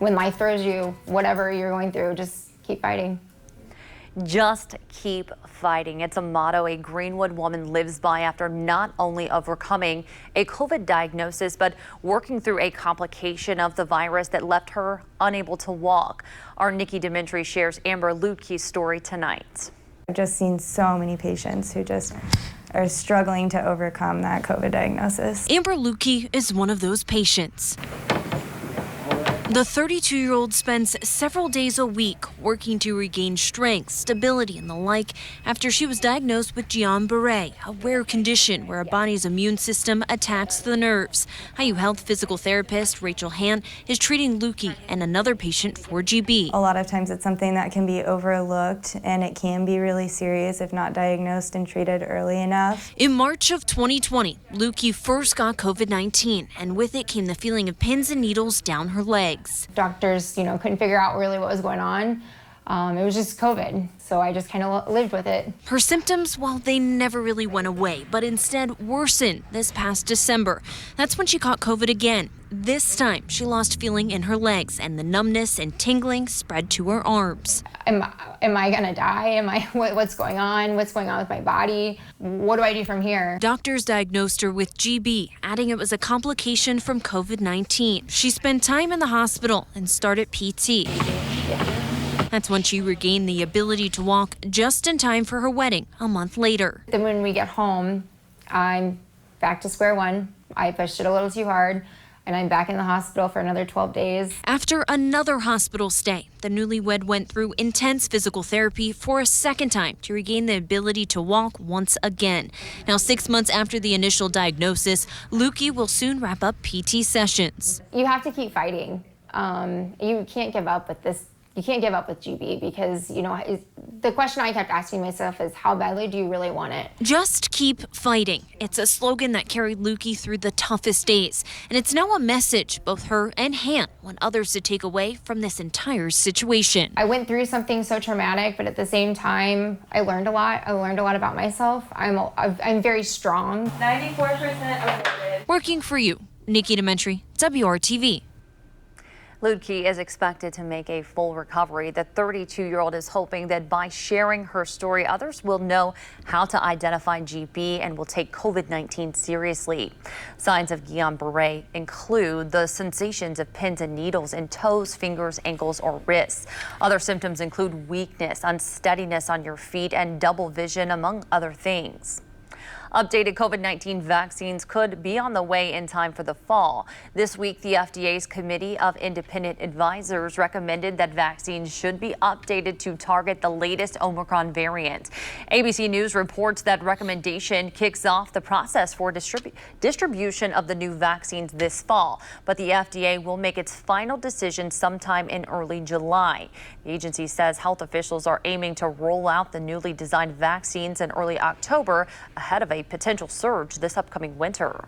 when life throws you, whatever you're going through, just keep fighting. Just keep fighting. It's a motto a Greenwood woman lives by after not only overcoming a COVID diagnosis, but working through a complication of the virus that left her unable to walk. Our Nikki Dimentri shares Amber Luedke's story tonight. I've just seen so many patients who just are struggling to overcome that COVID diagnosis. Amber Luedke is one of those patients. The 32-year-old spends several days a week working to regain strength, stability, and the like after she was diagnosed with Guillain-Barré, a rare condition where a body's immune system attacks the nerves. IU Health physical therapist Rachel Hant is treating Luedke and another patient for GB. A lot of times it's something that can be overlooked, and it can be really serious if not diagnosed and treated early enough. In March of 2020, Luedke first got COVID-19, and with it came the feeling of pins and needles down her legs. Doctors, couldn't figure out really what was going on. It was just COVID, so I just kind of lived with it. Her symptoms, well, they never really went away, but instead worsened this past December. That's when she caught COVID again. This time, she lost feeling in her legs, and the numbness and tingling spread to her arms. Am I gonna die? What's going on? What's going on with my body? What do I do from here? Doctors diagnosed her with GB, adding it was a complication from COVID-19. She spent time in the hospital and started PT. That's when she regained the ability to walk just in time for her wedding a month later. Then when we get home, I'm back to square one. I pushed it a little too hard, and I'm back in the hospital for another 12 days. After another hospital stay, the newlywed went through intense physical therapy for a second time to regain the ability to walk once again. Now, 6 months after the initial diagnosis, Luedke will soon wrap up PT sessions. You have to keep fighting. You can't give up with this. You can't give up with GB because, the question I kept asking myself is, how badly do you really want it? Just keep fighting. It's a slogan that carried Luedke through the toughest days. And it's now a message both her and Hant want others to take away from this entire situation. I went through something so traumatic, but at the same time, I learned a lot. I learned a lot about myself. I'm very strong. 94% awarded. Working for you, Nikki Dimentri, WRTV. Luedke is expected to make a full recovery. The 32-year-old is hoping that by sharing her story, others will know how to identify GB and will take COVID-19 seriously. Signs of Guillain-Barré include the sensations of pins and needles in toes, fingers, ankles, or wrists. Other symptoms include weakness, unsteadiness on your feet, and double vision, among other things. Updated COVID-19 vaccines could be on the way in time for the fall. This week, the FDA's Committee of Independent Advisors recommended that vaccines should be updated to target the latest Omicron variant. ABC News reports that recommendation kicks off the process for distribution of the new vaccines this fall, but the FDA will make its final decision sometime in early July. The agency says health officials are aiming to roll out the newly designed vaccines in early October ahead of a potential surge this upcoming winter.